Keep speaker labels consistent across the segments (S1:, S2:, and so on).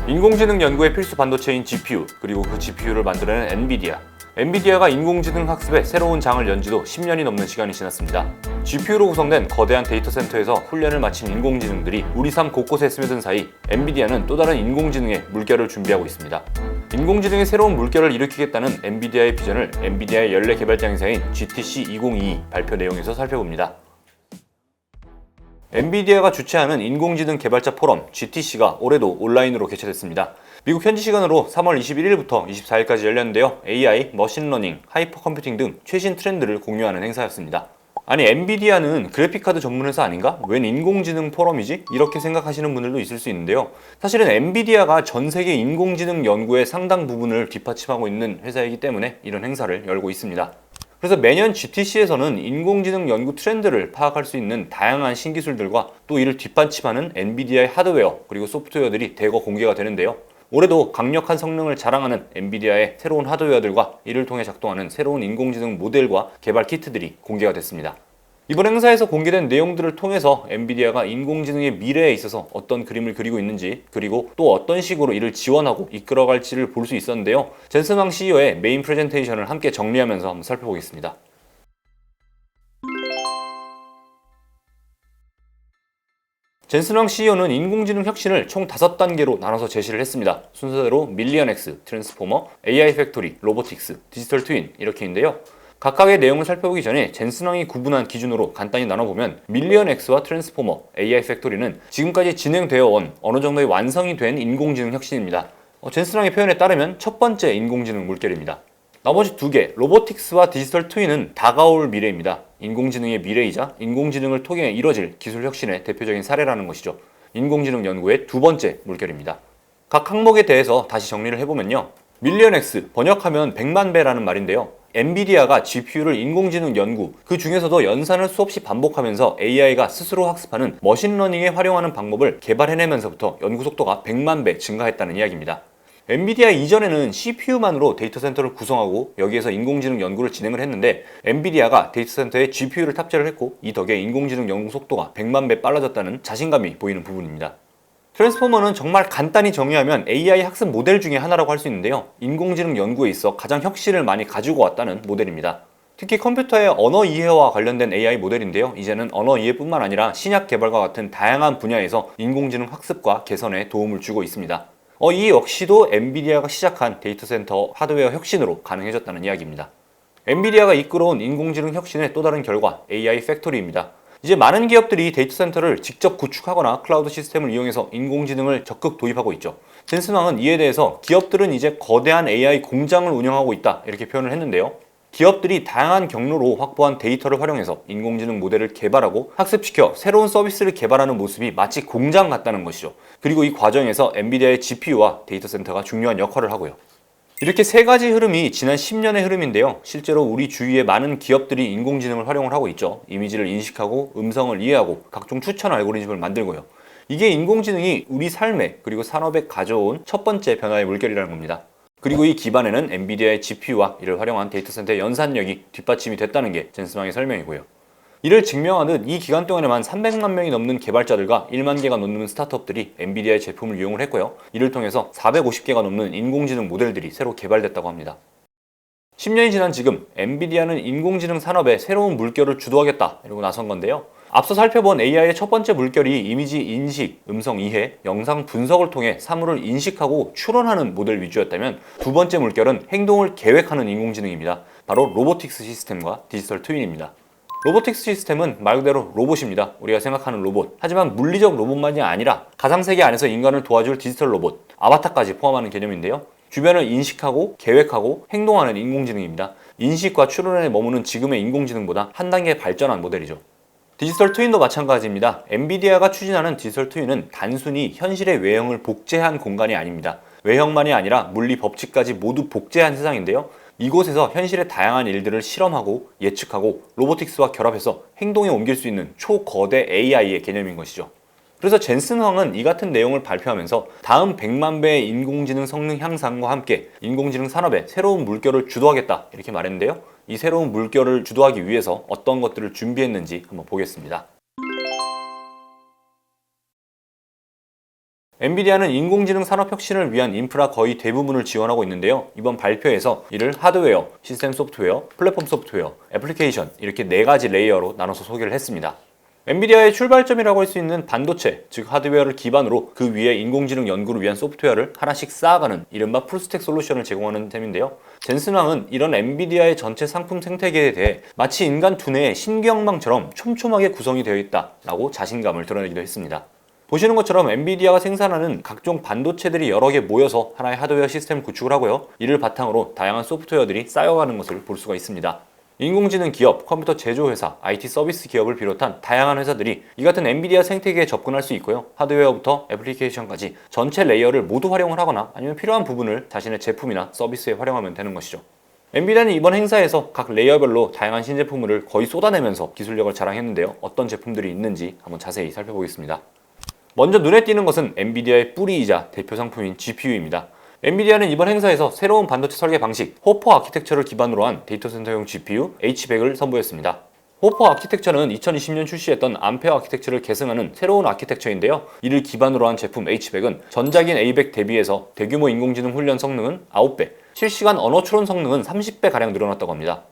S1: 인공지능 연구의 필수 반도체인 GPU, 그리고 그 GPU를 만들어낸 엔비디아. 엔비디아가 인공지능 학습에 새로운 장을 연 지도 10년이 넘는 시간이 지났습니다. GPU로 구성된 거대한 데이터 센터에서 훈련을 마친 인공지능들이 우리 삶 곳곳에 스며든 사이, 엔비디아는 또 다른 인공지능의 물결을 준비하고 있습니다. 인공지능의 새로운 물결을 일으키겠다는 엔비디아의 비전을 엔비디아의 연례 개발자 행사인 GTC 2022 발표 내용에서 살펴봅니다. 엔비디아가 주최하는 인공지능 개발자 포럼 GTC가 올해도 온라인으로 개최됐습니다. 미국 현지 시간으로 3월 21일부터 24일까지 열렸는데요. AI, 머신러닝, 하이퍼 컴퓨팅 등 최신 트렌드를 공유하는 행사였습니다. 아니, 엔비디아는 그래픽카드 전문 회사 아닌가? 웬 인공지능 포럼이지? 이렇게 생각하시는 분들도 있을 수 있는데요. 사실은 엔비디아가 전 세계 인공지능 연구의 상당 부분을 뒷받침하고 있는 회사이기 때문에 이런 행사를 열고 있습니다. 그래서 매년 GTC에서는 인공지능 연구 트렌드를 파악할 수 있는 다양한 신기술들과 또 이를 뒷받침하는 엔비디아의 하드웨어 그리고 소프트웨어들이 대거 공개가 되는데요. 올해도 강력한 성능을 자랑하는 엔비디아의 새로운 하드웨어들과 이를 통해 작동하는 새로운 인공지능 모델과 개발 키트들이 공개가 됐습니다. 이번 행사에서 공개된 내용들을 통해서 엔비디아가 인공지능의 미래에 있어서 어떤 그림을 그리고 있는지, 그리고 또 어떤 식으로 이를 지원하고 이끌어갈지를 볼 수 있었는데요. 젠슨 황 CEO의 메인 프레젠테이션을 함께 정리하면서 한번 살펴보겠습니다. 젠슨 황 CEO는 인공지능 혁신을 총 5단계로 나눠서 제시를 했습니다. 순서대로 밀리언 X, 트랜스포머, AI 팩토리, 로보틱스, 디지털 트윈 이렇게인데요. 각각의 내용을 살펴보기 전에 젠슨 황이 구분한 기준으로 간단히 나눠보면 밀리언 X와 트랜스포머, AI 팩토리는 지금까지 진행되어 온 어느 정도의 완성이 된 인공지능 혁신입니다. 젠슨 황의 표현에 따르면 첫 번째 인공지능 물결입니다. 나머지 2개, 로보틱스와 디지털 트윈은 다가올 미래입니다. 인공지능의 미래이자 인공지능을 통해 이뤄질 기술 혁신의 대표적인 사례라는 것이죠. 인공지능 연구의 2번째 물결입니다. 각 항목에 대해서 다시 정리를 해보면요. 밀리언 X, 번역하면 100만 배라는 말인데요. 엔비디아가 GPU를 인공지능 연구, 그 중에서도 연산을 수없이 반복하면서 AI가 스스로 학습하는 머신러닝에 활용하는 방법을 개발해내면서부터 연구 속도가 100만 배 증가했다는 이야기입니다. 엔비디아 이전에는 CPU만으로 데이터 센터를 구성하고 여기에서 인공지능 연구를 진행을 했는데 엔비디아가 데이터 센터에 GPU를 탑재를 했고 이 덕에 인공지능 연구 속도가 100만 배 빨라졌다는 자신감이 보이는 부분입니다. 트랜스포머는 정말 간단히 정의하면 AI 학습 모델 중에 하나라고 할 수 있는데요. 인공지능 연구에 있어 가장 혁신을 많이 가지고 왔다는 모델입니다. 특히 컴퓨터의 언어 이해와 관련된 AI 모델인데요. 이제는 언어 이해뿐만 아니라 신약 개발과 같은 다양한 분야에서 인공지능 학습과 개선에 도움을 주고 있습니다. 이 역시도 엔비디아가 시작한 데이터 센터 하드웨어 혁신으로 가능해졌다는 이야기입니다. 엔비디아가 이끌어온 인공지능 혁신의 또 다른 결과 AI 팩토리입니다. 이제 많은 기업들이 데이터 센터를 직접 구축하거나 클라우드 시스템을 이용해서 인공지능을 적극 도입하고 있죠. 젠슨 황은 이에 대해서 기업들은 이제 거대한 AI 공장을 운영하고 있다 이렇게 표현을 했는데요. 기업들이 다양한 경로로 확보한 데이터를 활용해서 인공지능 모델을 개발하고 학습시켜 새로운 서비스를 개발하는 모습이 마치 공장 같다는 것이죠. 그리고 이 과정에서 엔비디아의 GPU와 데이터 센터가 중요한 역할을 하고요. 이렇게 세 가지 흐름이 지난 10년의 흐름인데요. 실제로 우리 주위에 많은 기업들이 인공지능을 활용을 하고 있죠. 이미지를 인식하고 음성을 이해하고 각종 추천 알고리즘을 만들고요. 이게 인공지능이 우리 삶에 그리고 산업에 가져온 첫 번째 변화의 물결이라는 겁니다. 그리고 이 기반에는 엔비디아의 GPU와 이를 활용한 데이터 센터의 연산력이 뒷받침이 됐다는 게 젠슨 황의 설명이고요. 이를 증명하듯 이 기간 동안에만 300만 명이 넘는 개발자들과 1만 개가 넘는 스타트업들이 엔비디아의 제품을 이용을 했고요. 이를 통해서 450개가 넘는 인공지능 모델들이 새로 개발됐다고 합니다. 10년이 지난 지금 엔비디아는 인공지능 산업에 새로운 물결을 주도하겠다 이러고 나선 건데요. 앞서 살펴본 AI의 첫 번째 물결이 이미지 인식, 음성 이해, 영상 분석을 통해 사물을 인식하고 추론하는 모델 위주였다면 두 번째 물결은 행동을 계획하는 인공지능입니다. 바로 로보틱스 시스템과 디지털 트윈입니다. 로보틱스 시스템은 말 그대로 로봇입니다. 우리가 생각하는 로봇. 하지만 물리적 로봇만이 아니라 가상세계 안에서 인간을 도와줄 디지털 로봇, 아바타까지 포함하는 개념인데요. 주변을 인식하고 계획하고 행동하는 인공지능입니다. 인식과 추론에 머무는 지금의 인공지능보다 한 단계 발전한 모델이죠. 디지털 트윈도 마찬가지입니다. 엔비디아가 추진하는 디지털 트윈은 단순히 현실의 외형을 복제한 공간이 아닙니다. 외형만이 아니라 물리 법칙까지 모두 복제한 세상인데요. 이곳에서 현실의 다양한 일들을 실험하고 예측하고 로보틱스와 결합해서 행동에 옮길 수 있는 초거대 AI의 개념인 것이죠. 그래서 젠슨 황은 이 같은 내용을 발표하면서 다음 100만 배의 인공지능 성능 향상과 함께 인공지능 산업에 새로운 물결을 주도하겠다 이렇게 말했는데요. 이 새로운 물결을 주도하기 위해서 어떤 것들을 준비했는지 한번 보겠습니다. 엔비디아는 인공지능 산업 혁신을 위한 인프라 거의 대부분을 지원하고 있는데요. 이번 발표에서 이를 하드웨어, 시스템 소프트웨어, 플랫폼 소프트웨어, 애플리케이션 이렇게 4가지 레이어로 나눠서 소개를 했습니다. 엔비디아의 출발점이라고 할 수 있는 반도체, 즉 하드웨어를 기반으로 그 위에 인공지능 연구를 위한 소프트웨어를 하나씩 쌓아가는 이른바 풀스택 솔루션을 제공하는 셈인데요. 젠슨왕은 이런 엔비디아의 전체 상품 생태계에 대해 마치 인간 두뇌의 신경망처럼 촘촘하게 구성이 되어 있다라고 자신감을 드러내기도 했습니다. 보시는 것처럼 엔비디아가 생산하는 각종 반도체들이 여러 개 모여서 하나의 하드웨어 시스템을 구축을 하고요. 이를 바탕으로 다양한 소프트웨어들이 쌓여가는 것을 볼 수가 있습니다. 인공지능 기업, 컴퓨터 제조회사, IT 서비스 기업을 비롯한 다양한 회사들이 이 같은 엔비디아 생태계에 접근할 수 있고요. 하드웨어부터 애플리케이션까지 전체 레이어를 모두 활용을 하거나 아니면 필요한 부분을 자신의 제품이나 서비스에 활용하면 되는 것이죠. 엔비디아는 이번 행사에서 각 레이어별로 다양한 신제품을 거의 쏟아내면서 기술력을 자랑했는데요. 어떤 제품들이 있는지 한번 자세히 살펴보겠습니다. 먼저 눈에 띄는 것은 엔비디아의 뿌리이자 대표 상품인 GPU입니다. 엔비디아는 이번 행사에서 새로운 반도체 설계 방식, 호퍼 아키텍처를 기반으로 한 데이터 센터용 GPU H100을 선보였습니다. 호퍼 아키텍처는 2020년 출시했던 암페어 아키텍처를 계승하는 새로운 아키텍처인데요. 이를 기반으로 한 제품 H100은 전작인 A100 대비해서 대규모 인공지능 훈련 성능은 9배, 실시간 언어 추론 성능은 30배가량 늘어났다고 합니다.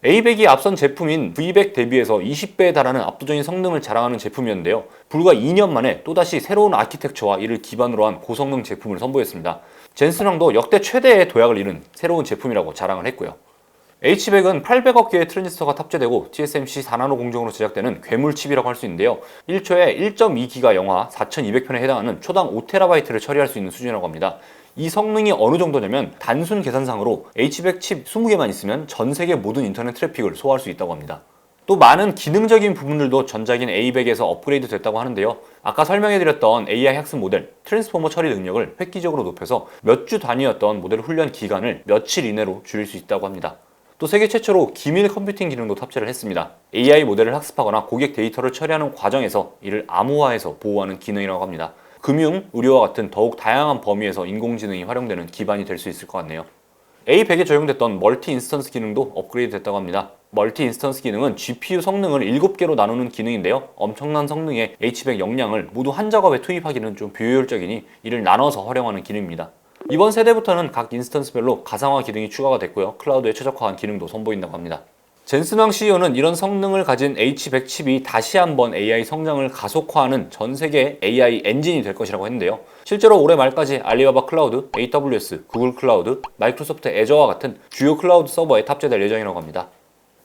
S1: A100이 앞선 제품인 V100 대비해서 20배에 달하는 압도적인 성능을 자랑하는 제품이었는데요. 불과 2년 만에 또다시 새로운 아키텍처와 이를 기반으로 한 고성능 제품을 선보였습니다. 젠슨왕도 역대 최대의 도약을 이룬 새로운 제품이라고 자랑을 했고요. H100은 800억 개의 트랜지스터가 탑재되고 TSMC 4나노 공정으로 제작되는 괴물칩이라고 할 수 있는데요. 1초에 1.2기가 영화 4200편에 해당하는 초당 5TB를 처리할 수 있는 수준이라고 합니다. 이 성능이 어느 정도냐면 단순 계산상으로 H100 칩 20개만 있으면 전 세계 모든 인터넷 트래픽을 소화할 수 있다고 합니다. 또 많은 기능적인 부분들도 전작인 A100에서 업그레이드 됐다고 하는데요. 아까 설명해드렸던 AI 학습 모델, 트랜스포머 처리 능력을 획기적으로 높여서 몇 주 단위였던 모델 훈련 기간을 며칠 이내로 줄일 수 있다고 합니다. 또 세계 최초로 기밀 컴퓨팅 기능도 탑재를 했습니다. AI 모델을 학습하거나 고객 데이터를 처리하는 과정에서 이를 암호화해서 보호하는 기능이라고 합니다. 금융, 의료와 같은 더욱 다양한 범위에서 인공지능이 활용되는 기반이 될 수 있을 것 같네요. A100에 적용됐던 멀티 인스턴스 기능도 업그레이드 됐다고 합니다. 멀티 인스턴스 기능은 GPU 성능을 7개로 나누는 기능인데요. 엄청난 성능의 H100 역량을 모두 한 작업에 투입하기는 좀 비효율적이니 이를 나눠서 활용하는 기능입니다. 이번 세대부터는 각 인스턴스별로 가상화 기능이 추가가 됐고요. 클라우드에 최적화한 기능도 선보인다고 합니다. 젠슨왕 CEO는 이런 성능을 가진 H100 칩이 다시 한번 AI 성장을 가속화하는 전 세계 AI 엔진이 될 것이라고 했는데요. 실제로 올해 말까지 알리바바 클라우드, AWS, 구글 클라우드, 마이크로소프트 애저와 같은 주요 클라우드 서버에 탑재될 예정이라고 합니다.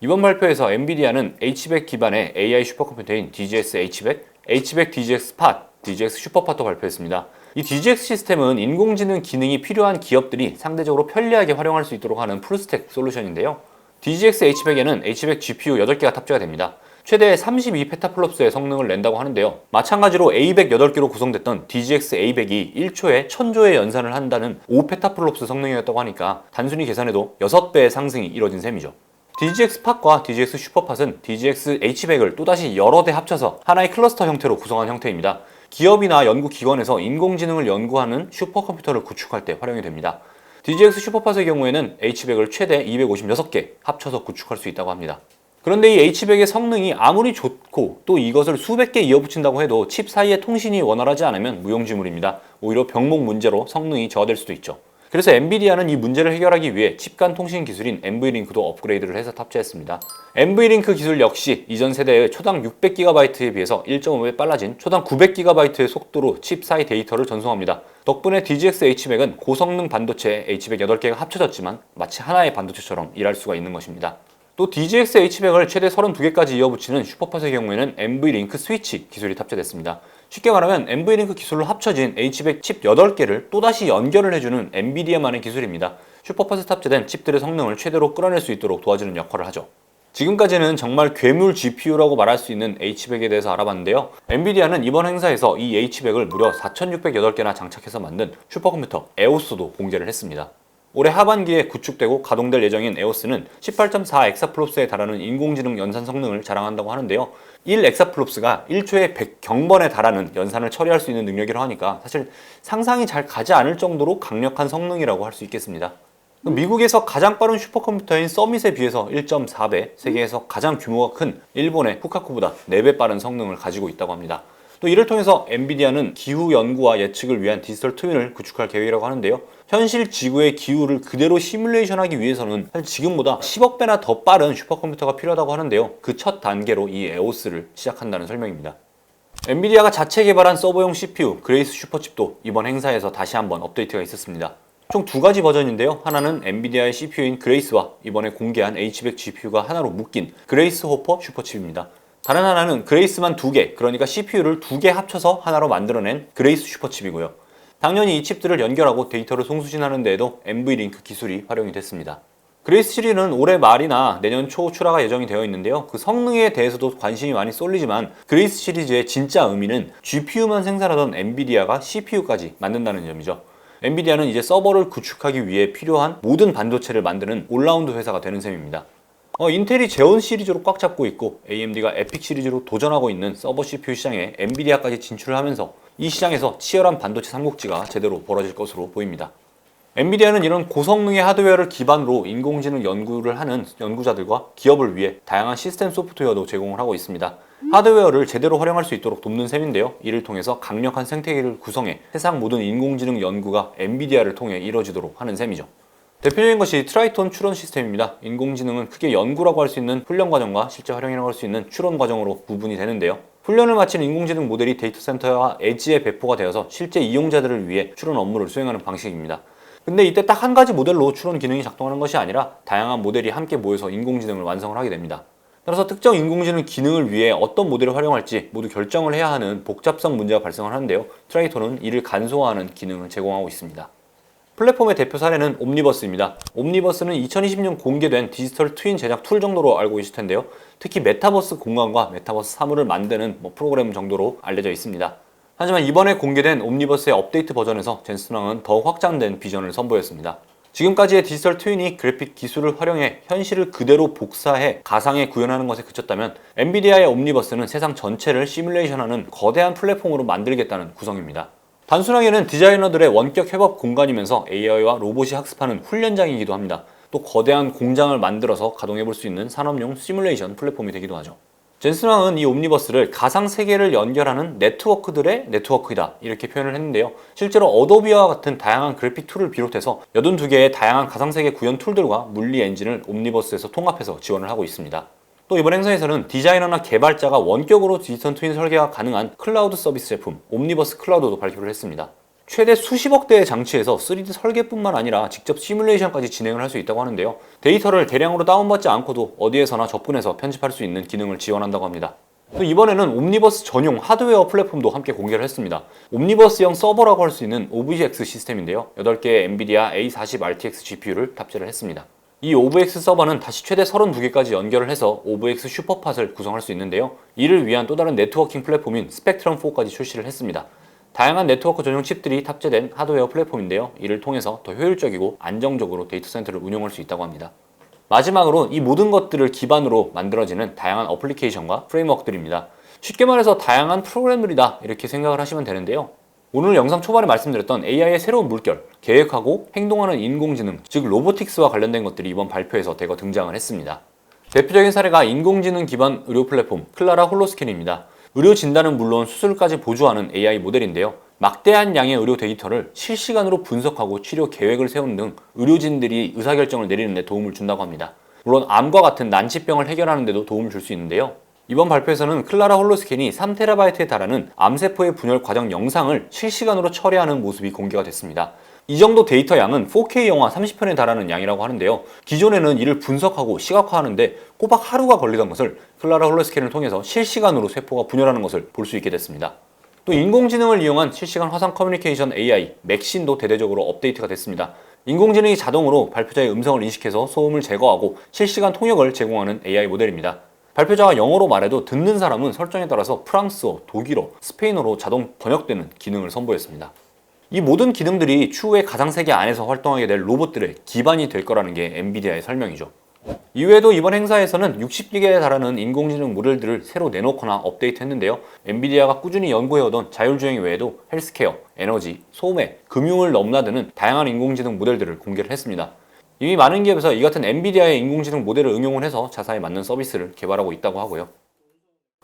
S1: 이번 발표에서 엔비디아는 H100 기반의 AI 슈퍼컴퓨터인 DGX H100, H100 DGX Spot, DGX 슈퍼팟도 발표했습니다. 이 DGX 시스템은 인공지능 기능이 필요한 기업들이 상대적으로 편리하게 활용할 수 있도록 하는 풀스택 솔루션인데요. DGX H100에는 H100 GPU 8개가 탑재가 됩니다. 최대 32페타플롭스의 성능을 낸다고 하는데요. 마찬가지로 A100 8개로 구성됐던 DGX A100이 1초에 1000조의 연산을 한다는 5페타플롭스 성능이었다고 하니까 단순히 계산해도 6배의 상승이 이뤄진 셈이죠. DGX 팟과 DGX 슈퍼팟은 DGX H100을 또다시 여러 대 합쳐서 하나의 클러스터 형태로 구성한 형태입니다. 기업이나 연구기관에서 인공지능을 연구하는 슈퍼컴퓨터를 구축할 때 활용이 됩니다. DGX 슈퍼팟의 경우에는 H100을 최대 256개 합쳐서 구축할 수 있다고 합니다. 그런데 이 H100의 성능이 아무리 좋고 또 이것을 수백 개 이어붙인다고 해도 칩 사이의 통신이 원활하지 않으면 무용지물입니다. 오히려 병목 문제로 성능이 저하될 수도 있죠. 그래서 엔비디아는 이 문제를 해결하기 위해 칩 간 통신 기술인 NV링크도 업그레이드를 해서 탑재했습니다. NV링크 기술 역시 이전 세대의 초당 600GB에 비해서 1.5배 빨라진 초당 900GB의 속도로 칩 사이 데이터를 전송합니다. 덕분에 DGX H100은 고성능 반도체 H100 8개가 합쳐졌지만 마치 하나의 반도체처럼 일할 수가 있는 것입니다. 또 DGX H100을 최대 32개까지 이어붙이는 슈퍼팟의 경우에는 NV링크 스위치 기술이 탑재됐습니다. 쉽게 말하면 NV링크 기술로 합쳐진 H100 칩 8개를 또다시 연결을 해주는 엔비디아만의 기술입니다. 슈퍼팟에 탑재된 칩들의 성능을 최대로 끌어낼 수 있도록 도와주는 역할을 하죠. 지금까지는 정말 괴물 GPU라고 말할 수 있는 H100에 대해서 알아봤는데요. 엔비디아는 이번 행사에서 이 H100을 무려 4608개나 장착해서 만든 슈퍼컴퓨터 에오스도 공개를 했습니다. 올해 하반기에 구축되고 가동될 예정인 에오스는 18.4 엑사플롭스에 달하는 인공지능 연산 성능을 자랑한다고 하는데요. 1 엑사플롭스가 1초에 100경번에 달하는 연산을 처리할 수 있는 능력이라고 하니까 사실 상상이 잘 가지 않을 정도로 강력한 성능이라고 할 수 있겠습니다. 미국에서 가장 빠른 슈퍼컴퓨터인 서밋에 비해서 1.4배, 세계에서 가장 규모가 큰 일본의 후카쿠보다 4배 빠른 성능을 가지고 있다고 합니다. 또 이를 통해서 엔비디아는 기후 연구와 예측을 위한 디지털 트윈을 구축할 계획이라고 하는데요. 현실 지구의 기후를 그대로 시뮬레이션하기 위해서는 사실 지금보다 10억 배나 더 빠른 슈퍼컴퓨터가 필요하다고 하는데요. 그 첫 단계로 이 에오스를 시작한다는 설명입니다. 엔비디아가 자체 개발한 서버용 CPU 그레이스 슈퍼칩도 이번 행사에서 다시 한번 업데이트가 있었습니다. 총 두 가지 버전인데요. 하나는 엔비디아의 CPU인 그레이스와 이번에 공개한 H100 GPU가 하나로 묶인 그레이스 호퍼 슈퍼칩입니다. 다른 하나는 그레이스만 두 개, 그러니까 CPU를 두 개 합쳐서 하나로 만들어낸 그레이스 슈퍼칩이고요. 당연히 이 칩들을 연결하고 데이터를 송수신하는 데에도 NVLink 기술이 활용이 됐습니다. 그레이스 시리즈는 올해 말이나 내년 초 출하가 예정이 되어 있는데요. 그 성능에 대해서도 관심이 많이 쏠리지만 그레이스 시리즈의 진짜 의미는 GPU만 생산하던 엔비디아가 CPU까지 만든다는 점이죠. 엔비디아는 이제 서버를 구축하기 위해 필요한 모든 반도체를 만드는 올라운드 회사가 되는 셈입니다. 인텔이 제온 시리즈로 꽉 잡고 있고 AMD가 에픽 시리즈로 도전하고 있는 서버 CPU 시장에 엔비디아까지 진출을 하면서 이 시장에서 치열한 반도체 삼국지가 제대로 벌어질 것으로 보입니다. 엔비디아는 이런 고성능의 하드웨어를 기반으로 인공지능 연구를 하는 연구자들과 기업을 위해 다양한 시스템 소프트웨어도 제공을 하고 있습니다. 하드웨어를 제대로 활용할 수 있도록 돕는 셈인데요. 이를 통해서 강력한 생태계를 구성해 세상 모든 인공지능 연구가 엔비디아를 통해 이루어지도록 하는 셈이죠. 대표적인 것이 트라이톤 추론 시스템입니다. 인공지능은 크게 연구라고 할 수 있는 훈련 과정과 실제 활용이라고 할 수 있는 추론 과정으로 구분이 되는데요. 훈련을 마친 인공지능 모델이 데이터 센터와 에지에 배포가 되어서 실제 이용자들을 위해 추론 업무를 수행하는 방식입니다. 근데 이때 딱 한 가지 모델로 추론 기능이 작동하는 것이 아니라 다양한 모델이 함께 모여서 인공지능을 완성을 하게 됩니다. 따라서 특정 인공지능 기능을 위해 어떤 모델을 활용할지 모두 결정을 해야 하는 복잡성 문제가 발생을 하는데요. 트라이톤은 이를 간소화하는 기능을 제공하고 있습니다. 플랫폼의 대표 사례는 옴니버스입니다. 옴니버스는 2020년 공개된 디지털 트윈 제작 툴 정도로 알고 계실 텐데요. 특히 메타버스 공간과 메타버스 사물을 만드는 프로그램 정도로 알려져 있습니다. 하지만 이번에 공개된 옴니버스의 업데이트 버전에서 젠슨왕은 더 확장된 비전을 선보였습니다. 지금까지의 디지털 트윈이 그래픽 기술을 활용해 현실을 그대로 복사해 가상에 구현하는 것에 그쳤다면 엔비디아의 옴니버스는 세상 전체를 시뮬레이션하는 거대한 플랫폼으로 만들겠다는 구성입니다. 단순하게는 디자이너들의 원격 협업 공간이면서 AI와 로봇이 학습하는 훈련장이기도 합니다. 또 거대한 공장을 만들어서 가동해 볼 수 있는 산업용 시뮬레이션 플랫폼이 되기도 하죠. 젠슨왕은 이 옴니버스를 가상 세계를 연결하는 네트워크들의 네트워크이다 이렇게 표현을 했는데요. 실제로 어도비와 같은 다양한 그래픽 툴을 비롯해서 82개의 다양한 가상세계 구현 툴들과 물리 엔진을 옴니버스에서 통합해서 지원을 하고 있습니다. 또 이번 행사에서는 디자이너나 개발자가 원격으로 디지털 트윈 설계가 가능한 클라우드 서비스 제품 옴니버스 클라우드도 발표를 했습니다. 최대 수십억 대의 장치에서 3D 설계뿐만 아니라 직접 시뮬레이션까지 진행을 할 수 있다고 하는데요. 데이터를 대량으로 다운받지 않고도 어디에서나 접근해서 편집할 수 있는 기능을 지원한다고 합니다. 또 이번에는 옴니버스 전용 하드웨어 플랫폼도 함께 공개를 했습니다. 옴니버스형 서버라고 할 수 있는 OVX 시스템인데요. 8개의 엔비디아 A40 RTX GPU를 탑재를 했습니다. 이 OVX 서버는 다시 최대 32개까지 연결을 해서 OVX 슈퍼팟을 구성할 수 있는데요. 이를 위한 또 다른 네트워킹 플랫폼인 스펙트럼4까지 출시를 했습니다. 다양한 네트워크 전용 칩들이 탑재된 하드웨어 플랫폼인데요. 이를 통해서 더 효율적이고 안정적으로 데이터 센터를 운영할 수 있다고 합니다. 마지막으로 이 모든 것들을 기반으로 만들어지는 다양한 어플리케이션과 프레임워크들입니다. 쉽게 말해서 다양한 프로그램들이다 이렇게 생각을 하시면 되는데요. 오늘 영상 초반에 말씀드렸던 AI의 새로운 물결, 계획하고 행동하는 인공지능, 즉 로보틱스와 관련된 것들이 이번 발표에서 대거 등장을 했습니다. 대표적인 사례가 인공지능 기반 의료 플랫폼 클라라 홀로스캔입니다. 의료 진단은 물론 수술까지 보조하는 AI 모델인데요. 막대한 양의 의료 데이터를 실시간으로 분석하고 치료 계획을 세우는 등 의료진들이 의사결정을 내리는 데 도움을 준다고 합니다. 물론 암과 같은 난치병을 해결하는 데도 도움을 줄 수 있는데요. 이번 발표에서는 클라라 홀로스캔이 3TB에 달하는 암세포의 분열 과정 영상을 실시간으로 처리하는 모습이 공개가 됐습니다. 이 정도 데이터 양은 4K 영화 30편에 달하는 양이라고 하는데요. 기존에는 이를 분석하고 시각화하는데 꼬박 하루가 걸리던 것을 클라라 홀로스캔을 통해서 실시간으로 세포가 분열하는 것을 볼 수 있게 됐습니다. 또 인공지능을 이용한 실시간 화상 커뮤니케이션 AI 맥신도 대대적으로 업데이트가 됐습니다. 인공지능이 자동으로 발표자의 음성을 인식해서 소음을 제거하고 실시간 통역을 제공하는 AI 모델입니다. 발표자가 영어로 말해도 듣는 사람은 설정에 따라서 프랑스어, 독일어, 스페인어로 자동 번역되는 기능을 선보였습니다. 이 모든 기능들이 추후에 가상세계 안에서 활동하게 될 로봇들의 기반이 될 거라는 게 엔비디아의 설명이죠. 이외에도 이번 행사에서는 60개에 달하는 인공지능 모델들을 새로 내놓거나 업데이트했는데요. 엔비디아가 꾸준히 연구해오던 자율주행 외에도 헬스케어, 에너지, 소매, 금융을 넘나드는 다양한 인공지능 모델들을 공개를 했습니다. 이미 많은 기업에서 이 같은 엔비디아의 인공지능 모델을 응용을 해서 자사에 맞는 서비스를 개발하고 있다고 하고요.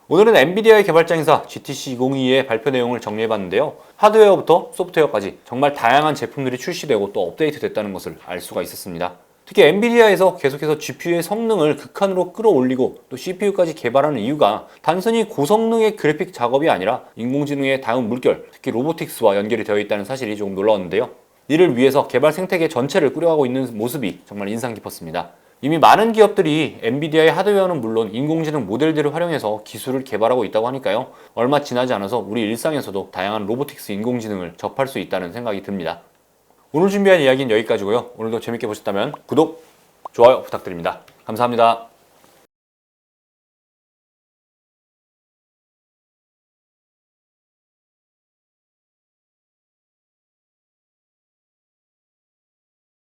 S1: 오늘은 엔비디아의 개발자 행사 GTC 2022의 발표 내용을 정리해봤는데요. 하드웨어부터 소프트웨어까지 정말 다양한 제품들이 출시되고 또 업데이트됐다는 것을 알 수가 있었습니다. 특히 엔비디아에서 계속해서 GPU의 성능을 극한으로 끌어올리고 또 CPU까지 개발하는 이유가 단순히 고성능의 그래픽 작업이 아니라 인공지능의 다음 물결, 특히 로보틱스와 연결이 되어 있다는 사실이 조금 놀라웠는데요. 이를 위해서 개발 생태계 전체를 꾸려가고 있는 모습이 정말 인상 깊었습니다. 이미 많은 기업들이 엔비디아의 하드웨어는 물론 인공지능 모델들을 활용해서 기술을 개발하고 있다고 하니까요. 얼마 지나지 않아서 우리 일상에서도 다양한 로보틱스 인공지능을 접할 수 있다는 생각이 듭니다. 오늘 준비한 이야기는 여기까지고요. 오늘도 재밌게 보셨다면 구독, 좋아요 부탁드립니다. 감사합니다.